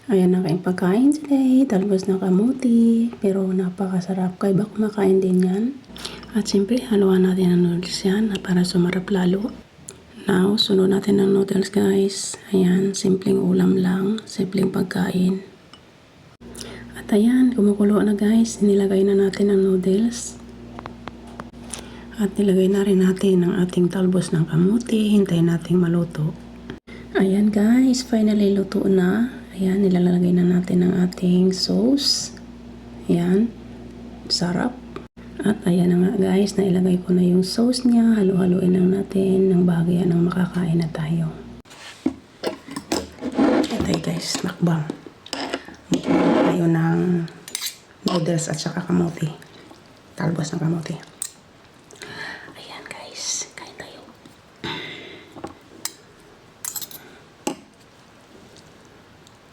Ayan ang aking pagkain today. Talbos ng kamuti. Pero napakasarap. Kayo ba kumakain din yan? At siyempre, haluan natin ang noodles yan para sumarap lalo. Now, sunod natin ang noodles guys. Ayan, simpleng ulam lang. Simpleng pagkain. At ayan, kumukulo na guys. Nilagay na natin ang noodles. At nilagay na rin natin ang ating talbos ng kamuti. Hintayin nating maluto. Ayan guys, finally luto na. Ayan, nilalagay na natin ang ating sauce. Ayan, sarap. At ayan na nga guys, nailagay ko na yung sauce niya. Halo-haloin lang natin ng bagay ng makakain na tayo. Ito guys, nakbang. Tayo ng noodles at saka kamote. Talbos ng kamote.